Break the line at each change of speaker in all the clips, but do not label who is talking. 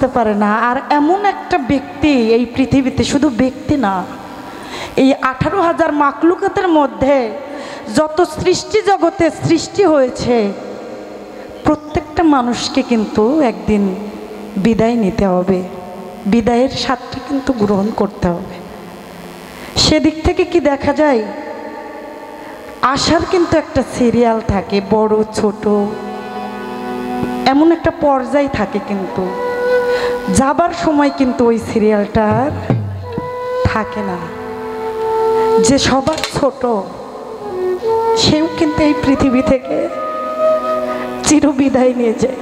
বুঝতে পারে না। আর এমন একটা ব্যক্তি এই পৃথিবীতে, শুধু ব্যক্তি না, এই 18,000 মাখলুকাতের মধ্যে যত সৃষ্টি জগতে সৃষ্টি হয়েছে প্রত্যেকটা মানুষকে কিন্তু একদিন বিদায় নিতে হবে, বিদায়ের স্বাদটা কিন্তু গ্রহণ করতে হবে। সেদিক থেকে কি দেখা যায়, আসার কিন্তু একটা সিরিয়াল থাকে, বড় ছোট এমন একটা পর্যায় থাকে, কিন্তু যাবার সময় কিন্তু ওই সিরিয়ালটা থাকে না। যে সবার ছোট সেও কিন্তু এই পৃথিবী থেকে চিরবিদায় নিয়ে যায়।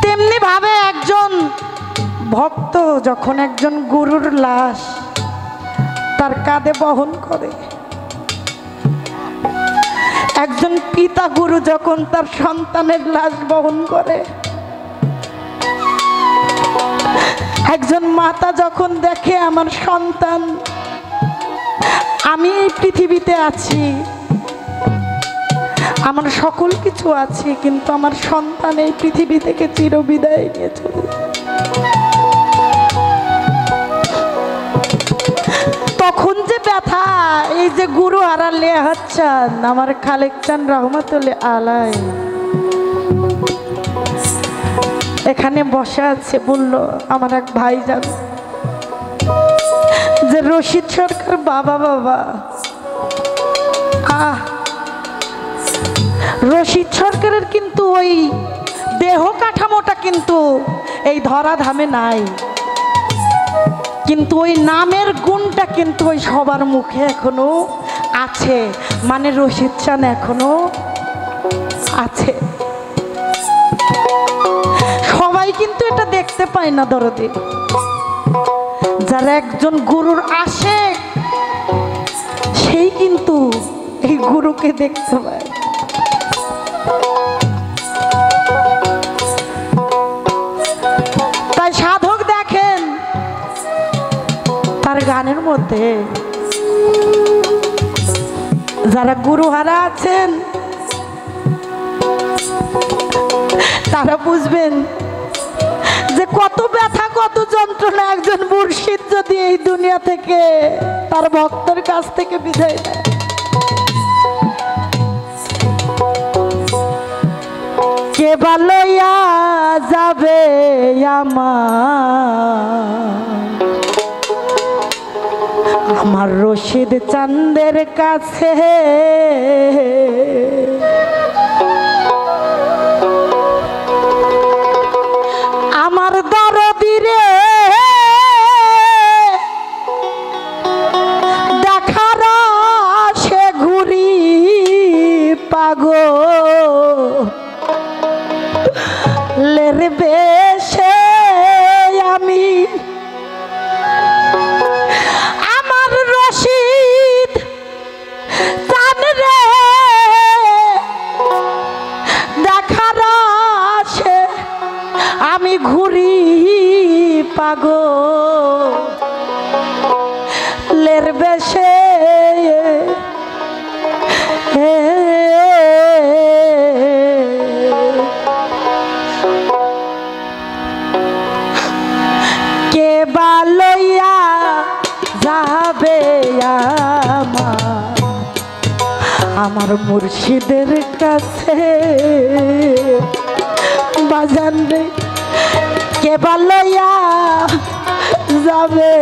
তেমনি ভাবে একজন ভক্ত যখন একজন গুরুর লাশ তার কাঁধে বহন করে, একজন পিতা গুরু যখন তার সন্তানের লাশ বহন করে, একজন মাতা যখন দেখে আমার সন্তান, আমি এই পৃথিবীতে আছি, আমার সকল কিছু আছে, কিন্তু আমার সন্তান এই পৃথিবী থেকে চিরবিদায় নিয়ে চলে, তখন যে ব্যথা, এই যে গুরু হারালে হাচ্ছান আমার খালেক চান রহমতুল্লাহ আলাই এখানে বসে আছে, বলল আমার এক ভাই জান যে রশিদ সরকার বাবা বাবা, রশিদ সরকারের কিন্তু ওই দেহ কাঠামোটা কিন্তু এই ধরাধামে নাই, কিন্তু ওই নামের গুণটা কিন্তু ওই সবার মুখে এখনো আছে, মানে রশিদ চান এখনো আছে। সবাই কিন্তু এটা দেখতে পায় না দরদি, যারা একজন গুরুর আশেক সেই কিন্তু এই গুরুকে দেখতে পায়। তাই সাধক দেখেন তার গানের মধ্যে যারা গুরুহারা আছেন তারা বুঝবেন যে কত ব্যথা কত যন্ত্রণা একজন মুর্শিদ যদি এই দুনিয়া থেকে তার ভক্তের কাছ থেকে বিদায় নেয়। কে ভালোইয়া যাবে আমার রশিদ চাঁদের কাছে, আমার দরদি রে দেখার সে ঘুরি পাগলের বেশে আমি আমার রশিদ চান রে দেখার সে আমি ঘুরি পাগলের বেশে, কে বালইয়া যাবে আমার মুর্শিদের কাছে বাজান রে, কে বালইয়া যাবে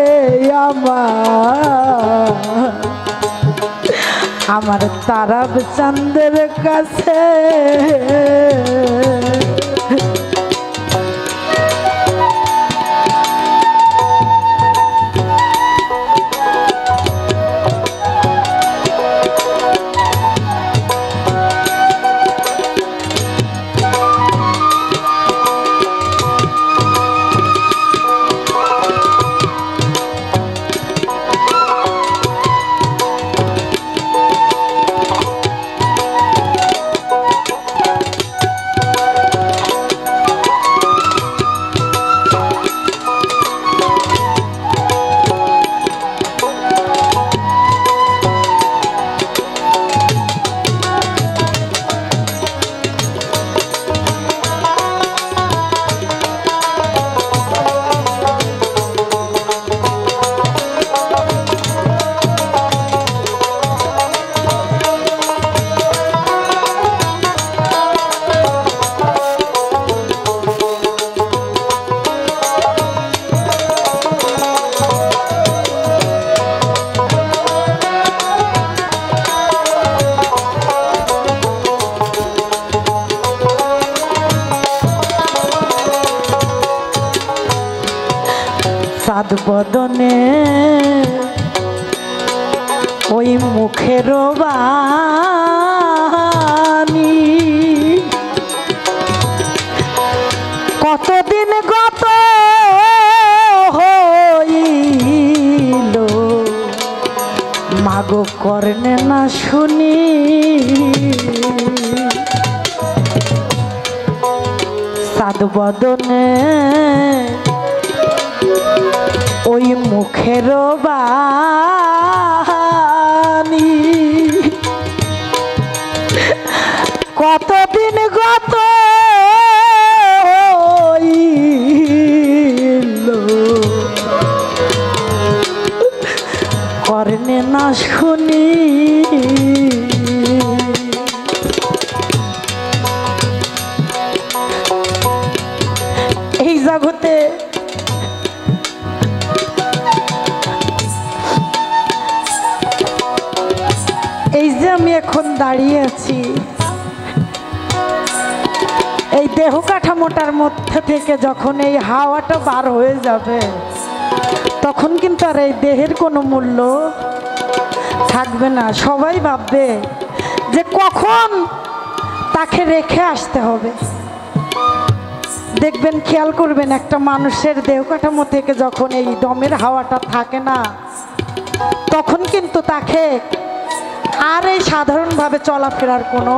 আমার তারাব চাঁদের কাছে। চাঁদ বদনে ওই মুখের বাণী কতদিন গত হইল মাগো কর্ণে না শুনি চাঁদ বদনে ওই মুখের বাণী কতদিন গত হইল কর্ণে না শুনি এই জগতে এই যে আমি এখন দাঁড়িয়ে আছি এই দেহ কাঠামোটার মধ্যে থেকে যখন এই হাওয়াটা বার হয়ে যাবে তখন কিন্তু আর এই দেহের কোনো মূল্য থাকবে না। সবাই ভাববে যে কখন তাকে রেখে আসতে হবে। দেখবেন, খেয়াল করবেন, একটা মানুষের দেহ কাঠামো থেকে যখন এই দমের হাওয়াটা থাকে না তখন কিন্তু তাকে আর এই সাধারণভাবে চলাফেরার কোনো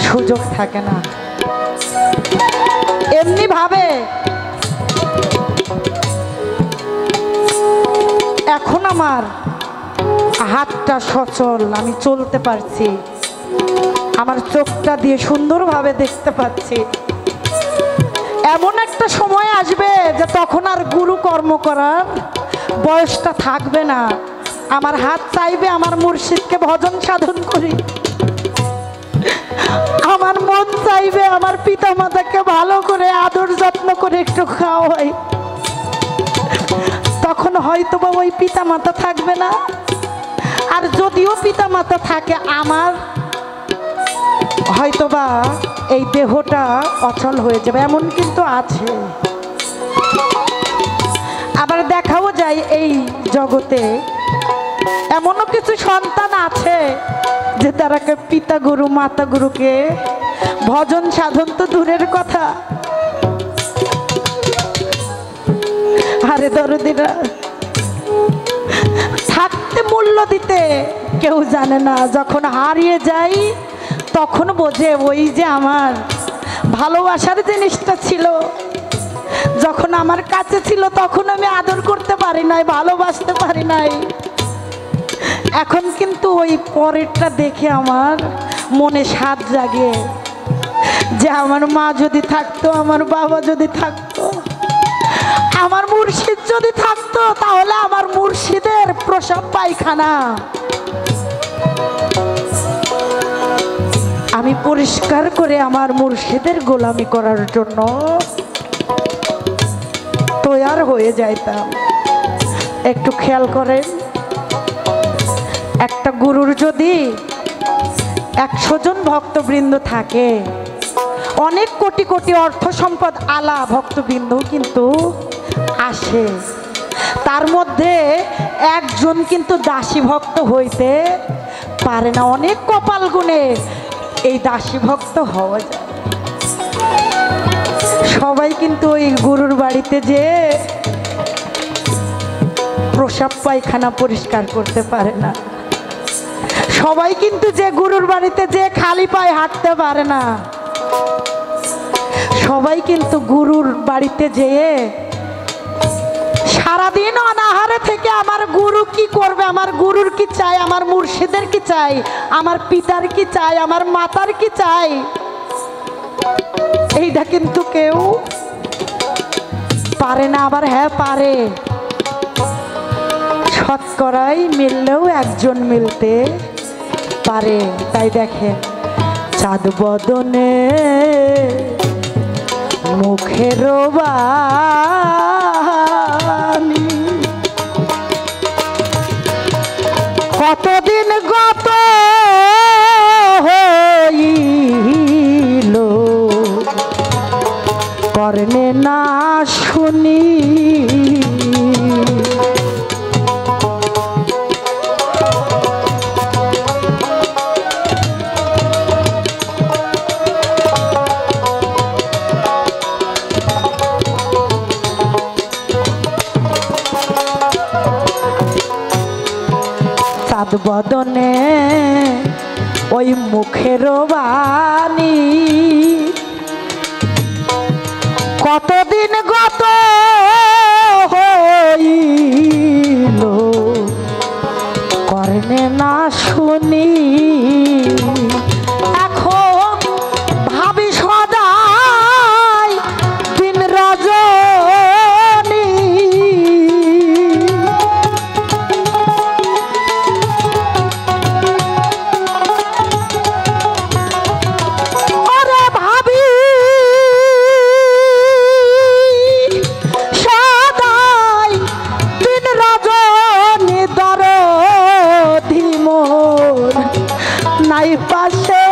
সুযোগ থাকে না। এমনি ভাবে এখন আমার হাতটা সচল, আমি চলতে পারছি, আমার চোখটা দিয়ে সুন্দরভাবে দেখতে পাচ্ছি। এমন একটা সময় আসবে যে তখন আর গুরু কর্ম করার বয়সটা থাকবে না। আমার হাত চাইবে আমার মুর্শিদকে ভজন সাধন করি, আমার মন চাইবে আমার পিতা মাতাকে ভালো করে আদর যত্ন করে একটু খাওয়াই। তখন হয়তো বা ওই পিতা মাতা থাকবে না, আর যদিও পিতা মাতা থাকে আমার হয়তোবা এই দেহটা অচল হয়ে যাবে, এমন কিন্তু আছে। আবার দেখাও যায় এই জগতে এমনও কিছু সন্তান আছে যে তারাকে পিতা গুরু মাতা গুরুকে ভজন সাধন তো দূরের কথা, আরে দরদিরা থাকতে মূল্য দিতে কেউ জানে না। যখন হারিয়ে যাই তখন বোঝে ওই যে আমার ভালোবাসার জিনিসটা ছিল, যখন আমার কাছে ছিল তখন আমি আদর করতে পারি নাই, ভালোবাসতে পারি নাই। এখন কিন্তু ওই পরেরটা দেখে আমার মনে স্বাদ জাগে যে আমার মা যদি থাকতো, আমার বাবা যদি থাকতো, আমার মুর্শিদ যদি থাকতো, তাহলে আমার মুর্শিদের প্রসাব পায়খানা আমি পরিষ্কার করে আমার মুর্শিদের গোলামি করার জন্য তৈয়ার হয়ে যাইতাম। একটু খেয়াল করেন, একটা গুরুর যদি 100 জন ভক্তবৃন্দ থাকে, অনেক কোটি কোটি অর্থ সম্পদ আলা ভক্তবৃন্দ কিন্তু আসে, তার মধ্যে একজন কিন্তু দাসী ভক্ত হইতে পারে না। অনেক কপাল গুণে এই দাসী ভক্ত হওয়া যায়। সবাই কিন্তু ওই গুরুর বাড়িতে যে প্রসাব পায়খানা পরিষ্কার করতে পারে না, সবাই কিন্তু যে গুরুর বাড়িতে যে খালি পায়ে হাঁটতে পারে না, সবাই কিন্তু গুরুর বাড়িতে যেয়ে সারাদিন অনাহারে থেকে আমার গুরু কি করবে, আমার গুরুর কি চাই, আমার মুর্শিদের কি চাই, আমার পিতার কি চাই, আমার মাতার কি চাই, এইটা কিন্তু কেউ পারে না। আবার হ্যাঁ পারে, শতকরাই মিললেও একজন মিলতে পারে। তাই দেখেন, চাঁদ বদনে মুখের বাণী কতদিন গত হইল কর্ণে না শুনি বদনে ওই মুখের বাণী কতদিন গত হইল কর্ণে না শুনি এখন ভাবি সদাই দিন রজনী ওরে ভাবি সদাই দিন রজনী দরদি মোর নাই পাশে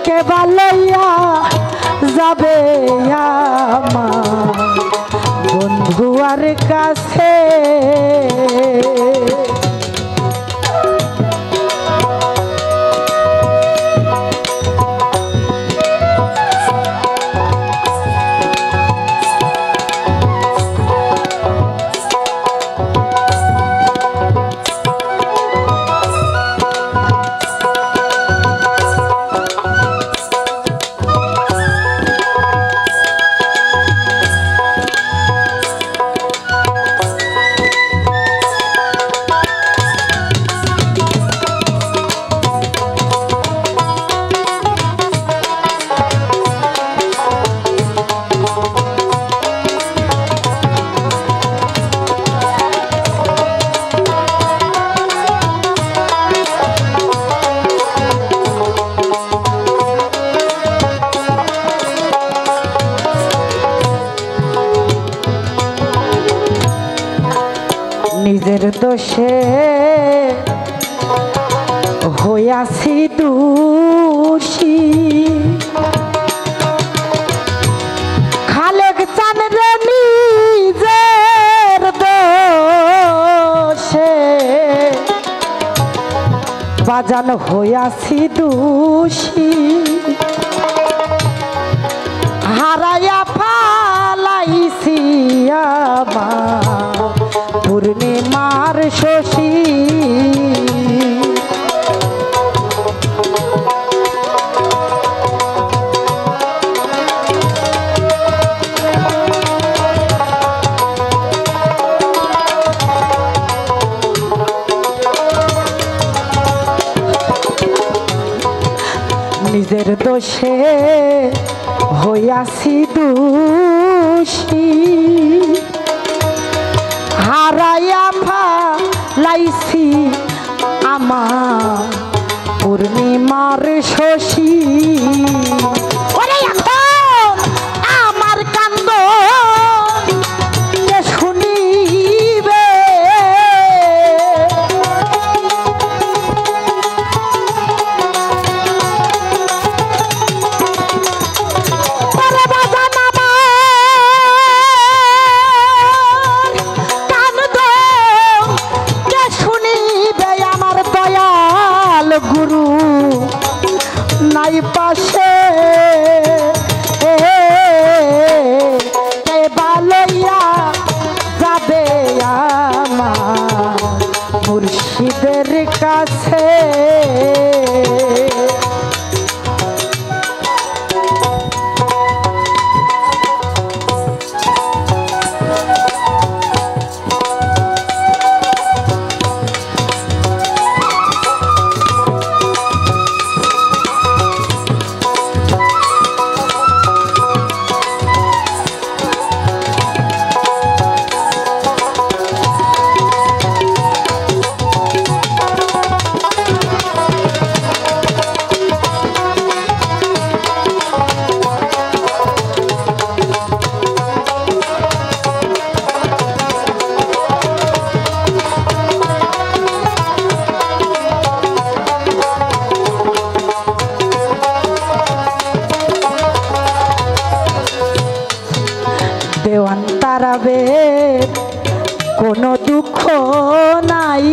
কেবা লইয়া যাবে আমার বন্ধুয়ার কাছে নিজের দোষে হইয়াছি দোষী খালেক চান রে নিজের দোষে বাজান হইয়াছি দোষী হারাইয়া ফালাইছি আমার পূর্ণিমার শশী নিজের দোষে হইয়াছি দোষী হারাইয়া ফালাইছি আমার পূর্ণিমার শশী ওরে এখন আমার কান্দ কে শুনিবে গুরু নাই পাশে বালইয়া যাবে আমার মুর্শিদের কাছে দেওয়ান তারাবে কোনো দুঃখ নাই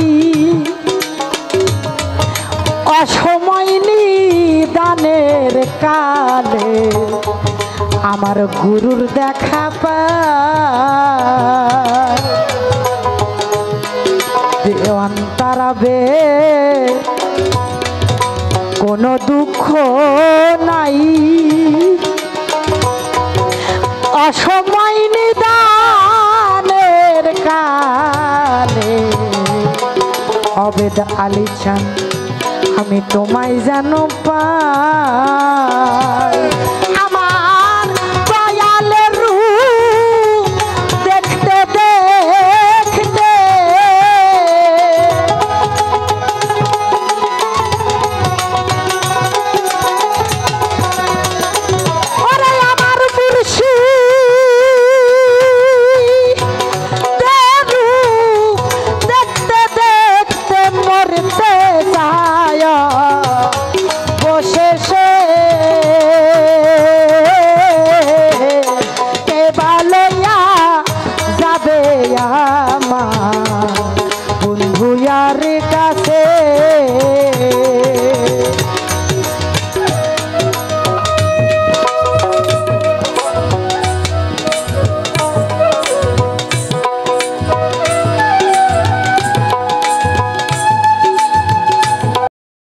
অসময় নিদানের কালে আমার গুরুর দেখা পায় দেওয়ান তারাবে কোনো দুঃখ নাই, অসময় নিদানের কালে অবেদ আলী চান আমি তোমায় যেন পাই।